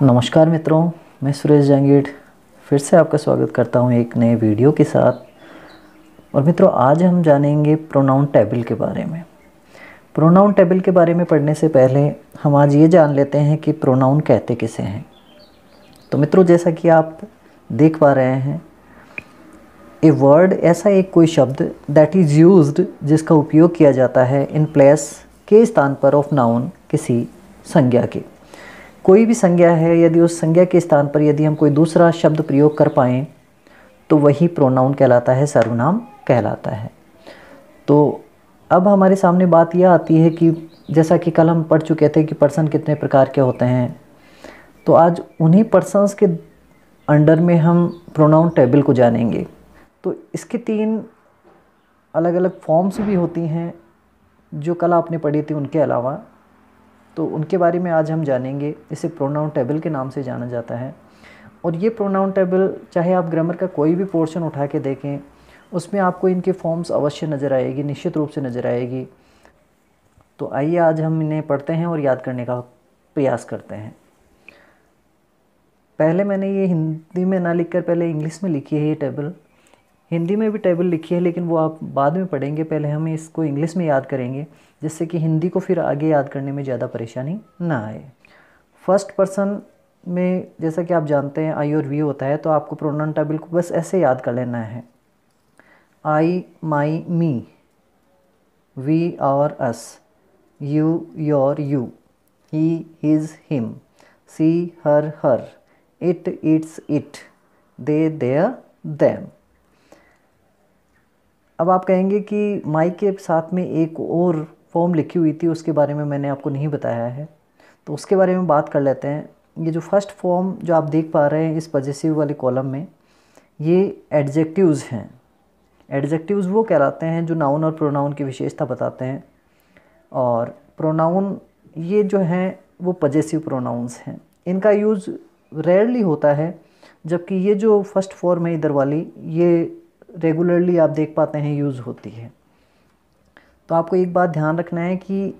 नमस्कार मित्रों, मैं सुरेश जंगीड फिर से आपका स्वागत करता हूं एक नए वीडियो के साथ। और मित्रों, आज हम जानेंगे प्रोनाउन टेबल के बारे में। प्रोनाउन टेबल के बारे में पढ़ने से पहले हम आज ये जान लेते हैं कि प्रोनाउन कहते किसे हैं। तो मित्रों, जैसा कि आप देख पा रहे हैं, ए वर्ड ऐसा एक कोई शब्द दैट इज़ यूज्ड जिसका उपयोग किया जाता है इन प्लेस के स्थान पर ऑफ नाउन किसी संज्ञा के। कोई भी संज्ञा है, यदि उस संज्ञा के स्थान पर यदि हम कोई दूसरा शब्द प्रयोग कर पाएँ तो वही प्रोनाउन कहलाता है, सर्वनाम कहलाता है। तो अब हमारे सामने बात यह आती है कि जैसा कि कल हम पढ़ चुके थे कि पर्सन कितने प्रकार के होते हैं, तो आज उन्हीं पर्सन्स के अंडर में हम प्रोनाउन टेबल को जानेंगे। तो इसके 3 अलग अलग फॉर्म्स भी होती हैं जो कल आपने पढ़ी थी उनके अलावा, तो उनके बारे में आज हम जानेंगे। इसे प्रोनाउन टेबल के नाम से जाना जाता है। और ये प्रोनाउन टेबल, चाहे आप ग्रामर का कोई भी पोर्शन उठा के देखें, उसमें आपको इनके फॉर्म्स अवश्य नज़र आएगी, निश्चित रूप से नज़र आएगी। तो आइए आज हम इन्हें पढ़ते हैं और याद करने का प्रयास करते हैं। पहले मैंने ये हिंदी में ना लिखकर पहले इंग्लिश में लिखी है। ये टेबल हिंदी में भी टेबल लिखी है, लेकिन वो आप बाद में पढ़ेंगे। पहले हम इसको इंग्लिश में याद करेंगे, जिससे कि हिंदी को फिर आगे याद करने में ज़्यादा परेशानी ना आए। फर्स्ट पर्सन में जैसा कि आप जानते हैं आई और वी होता है, तो आपको प्रोनाउन टेबल को बस ऐसे याद कर लेना है। आई, माई, मी, वी और us, you, your, you, he, his, him, she, her, her, it, its, it, they, their, them. अब आप कहेंगे कि माई के साथ में एक और फॉर्म लिखी हुई थी, उसके बारे में मैंने आपको नहीं बताया है, तो उसके बारे में बात कर लेते हैं। ये जो फर्स्ट फॉर्म जो आप देख पा रहे हैं इस पॉजेसिव वाले कॉलम में, ये एडजेक्टिव्स हैं। एडजेक्टिव्स वो कहलाते हैं जो नाउन और प्रोनाउन की विशेषता बताते हैं, और प्रोनाउन ये जो हैं वो पॉजेसिव प्रोनाउंस हैं। इनका यूज़ रेयरली होता है, जबकि ये जो फर्स्ट फॉर्म है इधर वाली, ये रेगुलरली आप देख पाते हैं यूज़ होती है। तो आपको एक बात ध्यान रखना है कि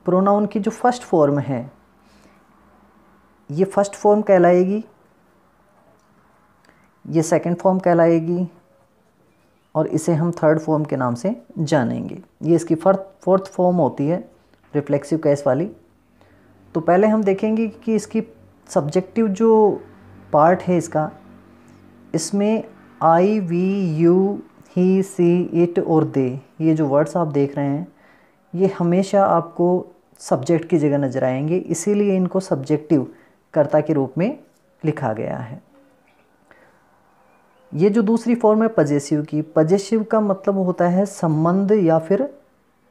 प्रोनाउन की जो फर्स्ट फॉर्म है, ये फर्स्ट फॉर्म कहलाएगी, ये सेकंड फॉर्म कहलाएगी, और इसे हम थर्ड फॉर्म के नाम से जानेंगे। ये इसकी फोर्थ फॉर्म होती है, रिफ्लेक्सिव केस वाली। तो पहले हम देखेंगे कि इसकी सब्जेक्टिव जो पार्ट है इसका, इसमें I, we, you, he, she, it और दे, ये जो वर्ड्स आप देख रहे हैं, ये हमेशा आपको सब्जेक्ट की जगह नज़र आएंगे, इसीलिए इनको सब्जेक्टिव कर्ता के रूप में लिखा गया है। ये जो दूसरी फॉर्म है पजेसिव की, पजेसिव का मतलब होता है संबंध या फिर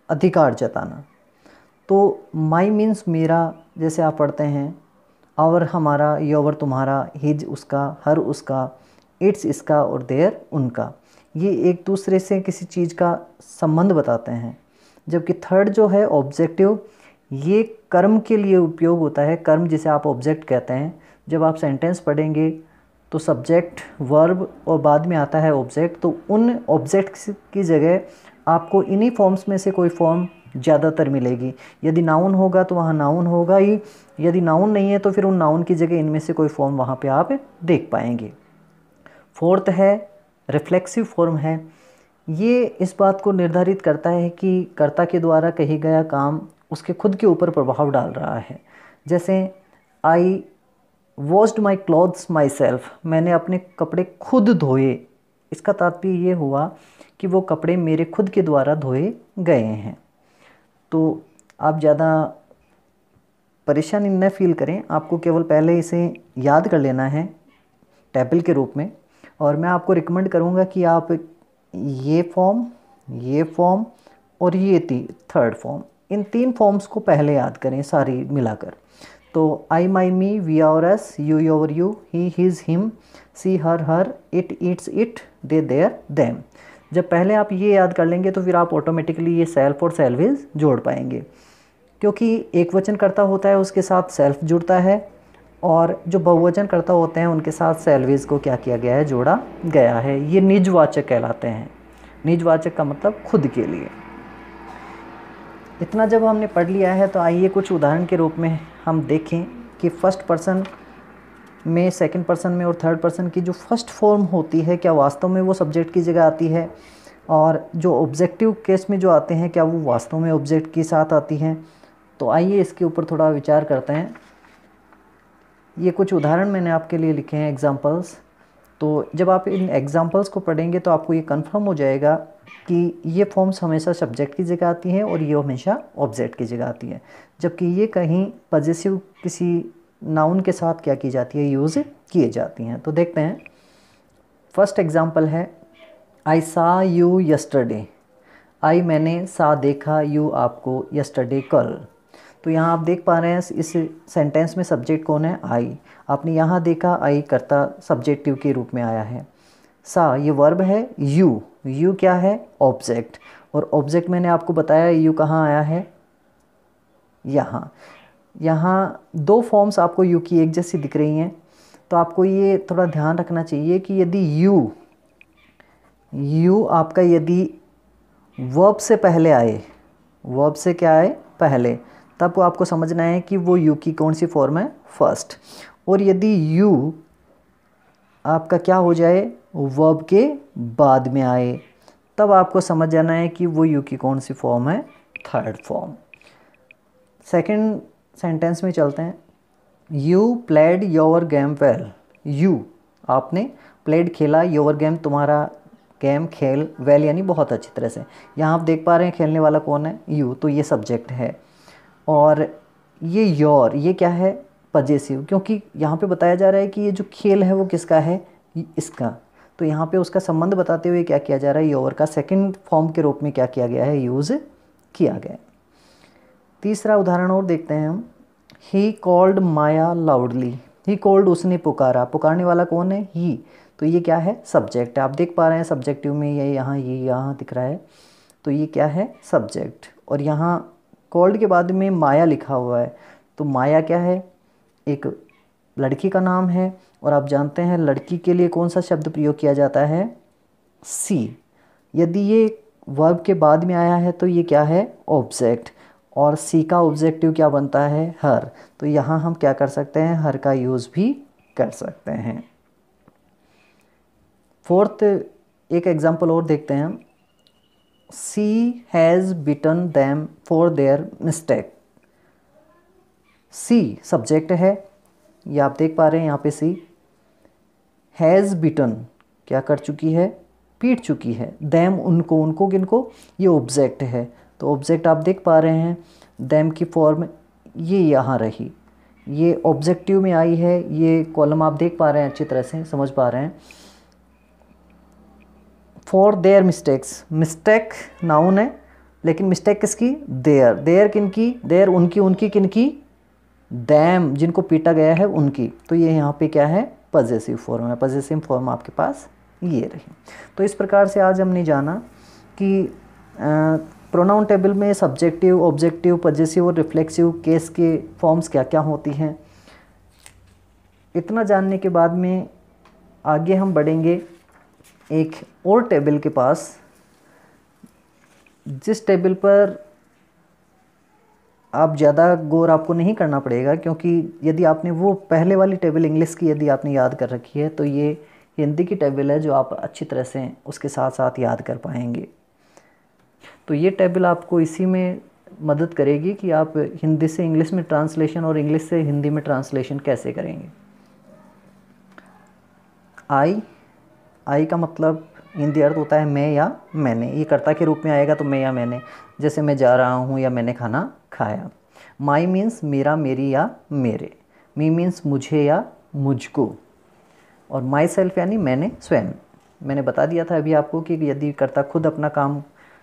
अधिकार जताना। तो माई मीन्स मेरा, जैसे आप पढ़ते हैं, और हमारा, योवर तुम्हारा, हिज उसका, हर उसका, इट्स इसका और देयर उनका। ये एक दूसरे से किसी चीज़ का संबंध बताते हैं। जबकि थर्ड जो है ऑब्जेक्टिव, ये कर्म के लिए उपयोग होता है। कर्म जिसे आप ऑब्जेक्ट कहते हैं। जब आप सेंटेंस पढ़ेंगे तो सब्जेक्ट, वर्ब और बाद में आता है ऑब्जेक्ट, तो उन ऑब्जेक्ट्स की जगह आपको इन्हीं फॉर्म्स में से कोई फॉर्म ज़्यादातर मिलेगी। यदि नाउन होगा तो वहाँ नाउन होगा ही, यदि नाउन नहीं है तो फिर उन नाउन की जगह इनमें से कोई फॉर्म वहाँ पे आप देख पाएंगे। फोर्थ है रिफ्लेक्सिव फॉर्म है। ये इस बात को निर्धारित करता है कि कर्ता के द्वारा कही गया काम उसके खुद के ऊपर प्रभाव डाल रहा है। जैसे I washed my clothes myself, मैंने अपने कपड़े खुद धोए। इसका तात्पर्य ये हुआ कि वो कपड़े मेरे खुद के द्वारा धोए गए हैं। तो आप ज़्यादा परेशानी न फील करें, आपको केवल पहले इसे याद कर लेना है टेबल के रूप में। और मैं आपको रिकमेंड करूँगा कि आप ये फॉर्म और ये थर्ड फॉर्म, इन 3 फॉर्म्स को पहले याद करें सारी मिलाकर। तो आई, माई, मी, वी और us, you, your, you, he, his, him, she, her, her, it, its, it, they, their, them. जब पहले आप ये याद कर लेंगे तो फिर आप ऑटोमेटिकली ये सेल्फ और सेल्विज जोड़ पाएंगे, क्योंकि एक वचन कर्ता होता है उसके साथ सेल्फ जुड़ता है, और जो बहुवचन कर्ता होते हैं उनके साथ सेल्विज को क्या किया गया है, जोड़ा गया है। ये निजवाचक कहलाते हैं। निजवाचक का मतलब खुद के लिए। इतना जब हमने पढ़ लिया है तो आइए कुछ उदाहरण के रूप में हम देखें कि फर्स्ट पर्सन में सेकंड पर्सन में और थर्ड पर्सन की जो फर्स्ट फॉर्म होती है क्या वास्तव में वो सब्जेक्ट की जगह आती है, और जो ऑब्जेक्टिव केस में जो आते हैं क्या वो वास्तव में ऑब्जेक्ट के साथ आती हैं। तो आइए इसके ऊपर थोड़ा विचार करते हैं। ये कुछ उदाहरण मैंने आपके लिए लिखे हैं, एग्जांपल्स। तो जब आप इन एग्जांपल्स को पढ़ेंगे तो आपको ये कंफर्म हो जाएगा कि ये फॉर्म्स हमेशा सब्जेक्ट की जगह आती हैं और ये हमेशा ऑब्जेक्ट की जगह आती है, जबकि ये कहीं पॉजेसिव किसी नाउन के साथ क्या की जाती है, यूज़ किए जाती हैं। तो देखते हैं, फर्स्ट एग्जांपल है आई सा यू यस्टरडे। आई मैंने, सा देखा, यू आपको, यस्टरडे कल। तो यहाँ आप देख पा रहे हैं इस सेंटेंस में सब्जेक्ट कौन है, आई। आपने यहाँ देखा आई कर्ता सब्जेक्टिव के रूप में आया है। सा ये वर्ब है, यू क्या है, ऑब्जेक्ट। और ऑब्जेक्ट मैंने आपको बताया यू कहाँ आया है, यहाँ दो फॉर्म्स आपको यू की एक जैसी दिख रही हैं। तो आपको ये थोड़ा ध्यान रखना चाहिए कि यदि यू आपका यदि वर्ब से पहले आए, वर्ब से क्या आए पहले, तब आपको समझना है कि वो यू की कौन सी फॉर्म है, फर्स्ट। और यदि यू आपका क्या हो जाए, वर्ब के बाद में आए, तब आपको समझ जाना है कि वो यू की कौन सी फॉर्म है, थर्ड फॉर्म। सेकंड सेंटेंस में चलते हैं। You played your game well. You आपने, प्लेड खेला, योर गेम तुम्हारा गेम, खेल, वेल यानी बहुत अच्छी तरह से। यहाँ आप देख पा रहे हैं खेलने वाला कौन है, यू, तो ये सब्जेक्ट है। और ये योर, ये क्या है, पजेसिव, क्योंकि यहाँ पे बताया जा रहा है कि ये जो खेल है वो किसका है, इसका। तो यहाँ पे उसका संबंध बताते हुए क्या किया जा रहा है, योर का सेकंड फॉर्म के रूप में क्या किया गया है, यूज़ किया गया। तीसरा उदाहरण और देखते हैं हम। He called Maya loudly. He called उसने पुकारा, पुकारने वाला कौन है, ही। तो ये क्या है, सब्जेक्ट है। आप देख पा रहे हैं सब्जेक्टिव में ये यहाँ दिख रहा है, तो ये क्या है, सब्जेक्ट। और यहाँ कॉल्ड के बाद में माया लिखा हुआ है, तो माया क्या है, एक लड़की का नाम है। और आप जानते हैं लड़की के लिए कौन सा शब्द प्रयोग किया जाता है, सी। यदि ये वर्ब के बाद में आया है तो ये क्या है, ऑब्जेक्ट। और सी का ऑब्जेक्टिव क्या बनता है, हर। तो यहाँ हम क्या कर सकते हैं, हर का यूज़ भी कर सकते हैं। फोर्थ एक एग्जाम्पल और देखते हैं हम। She has bitten them for their mistake. She subject है, ये आप देख पा रहे हैं यहाँ पे सी। हैज़ बिटन क्या कर चुकी है, पीट चुकी है। दैम उनको किनको, ये ऑब्जेक्ट है। तो ऑब्जेक्ट आप देख पा रहे हैं, दैम की फॉर्म ये यहाँ रही, ये ऑब्जेक्टिव में आई है। ये कॉलम आप देख पा रहे हैं, अच्छी तरह से समझ पा रहे हैं। For their mistakes, mistake noun है, लेकिन मिस्टेक किसकी, देयर किनकी, देयर उनकी किनकी, दैम जिनको पीटा गया है उनकी। तो ये यहाँ पे क्या है, पजेसिव फॉर्म है। पजेसिव फॉर्म आपके पास ये रही। तो इस प्रकार से आज हमने जाना कि प्रोनाउन टेबल में सब्जेक्टिव, ऑब्जेक्टिव, पजेसिव और रिफ्लेक्सिव केस के फॉर्म्स क्या क्या होती हैं। इतना जानने के बाद में आगे हम बढ़ेंगे एक और टेबल के पास, जिस टेबल पर आप ज़्यादा गौर आपको नहीं करना पड़ेगा, क्योंकि यदि आपने वो पहले वाली टेबल इंग्लिश की यदि आपने याद कर रखी है तो ये हिंदी की टेबल है जो आप अच्छी तरह से उसके साथ साथ याद कर पाएंगे। तो ये टेबल आपको इसी में मदद करेगी कि आप हिंदी से इंग्लिश में ट्रांसलेशन और इंग्लिश से हिंदी में ट्रांसलेशन कैसे करेंगे। आई का मतलब हिंदी अर्थ होता है मैं या मैंने। ये कर्ता के रूप में आएगा तो मैं या मैंने, जैसे मैं जा रहा हूँ या मैंने खाना खाया। माई मीन्स मेरा, मेरी या मेरे। मी मीन्स मुझे या मुझको। और माई सेल्फ यानी मैंने, स्वयं। मैंने बता दिया था अभी आपको कि यदि कर्ता खुद अपना काम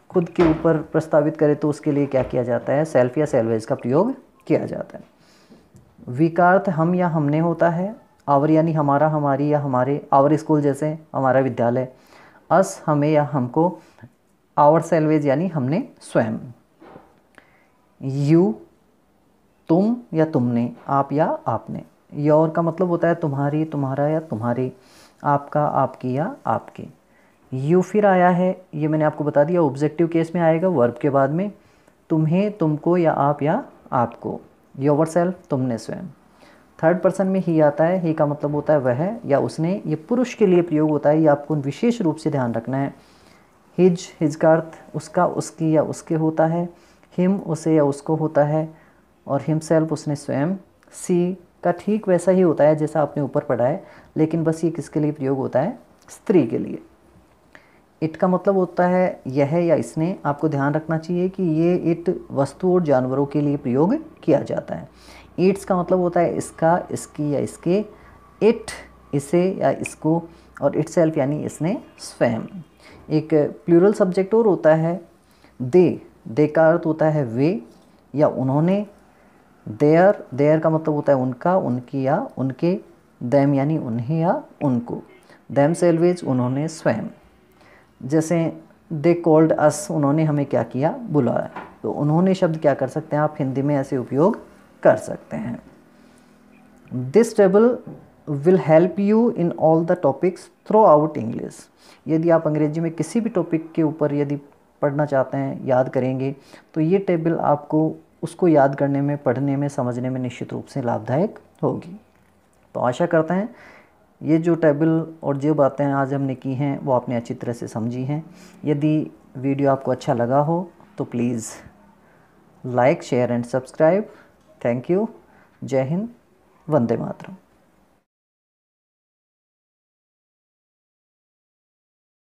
खुद के ऊपर प्रस्तावित करे तो उसके लिए क्या किया जाता है, सेल्फ या सेल्वेज का प्रयोग किया जाता है। वी का अर्थ हम या हमने होता है। आवर यानी हमारा, हमारी या हमारे। आवर स्कूल जैसे हमारा विद्यालय। अस हमें या हमको। आवर सेल्वेज यानी हमने, स्वयं। यू तुम या तुमने, आप या आपने। योर का मतलब होता है तुम्हारी, तुम्हारा या तुम्हारी। आपका, आपकी या आपके। यू फिर आया है, ये मैंने आपको बता दिया, ऑब्जेक्टिव केस में आएगा वर्ब के बाद में। तुम्हें, तुमको या आप आपको। योर सेल्फ तुमने स्वयं। थर्ड पर्सन में ही आता है, ही का मतलब होता है वह या उसने, ये पुरुष के लिए प्रयोग होता है, ये आपको विशेष रूप से ध्यान रखना है। हिज का अर्थ उसका, उसकी या उसके होता है, हिम उसे या उसको होता है, और हिमसेल्फ उसने स्वयं। सी का ठीक वैसा ही होता है जैसा आपने ऊपर पढ़ा है, लेकिन बस ये किसके लिए प्रयोग होता है, स्त्री के लिए। इट का मतलब होता है यह या इसने, आपको ध्यान रखना चाहिए कि ये इट वस्तु और जानवरों के लिए प्रयोग किया जाता है। इट्स का मतलब होता है इसका, इसकी या इसके, इट इसे या इसको, और इटसेल्फ यानी इसने स्वयं। एक प्लूरल सब्जेक्ट और होता है दे का अर्थ होता है वे या उन्होंने। देयर का मतलब होता है उनका, उनकी या उनके। देम यानी उन्हें या उनको। देम सेल्वेज उन्होंने स्वयं। जैसे दे कॉल्ड अस, उन्होंने हमें क्या किया, बुलाया। तो उन्होंने शब्द क्या कर सकते हैं आप हिंदी में ऐसे उपयोग कर सकते हैं। This table will help you in all the topics through out English. यदि आप अंग्रेजी में किसी भी टॉपिक के ऊपर यदि पढ़ना चाहते हैं, याद करेंगे, तो ये टेबल आपको उसको याद करने में, पढ़ने में, समझने में निश्चित रूप से लाभदायक होगी। तो आशा करते हैं ये जो टेबल और जो बातें आज हमने की हैं वो आपने अच्छी तरह से समझी हैं। यदि वीडियो आपको अच्छा लगा हो तो please like, share and subscribe. Thank you. जय हिंद, वंदे मातरम।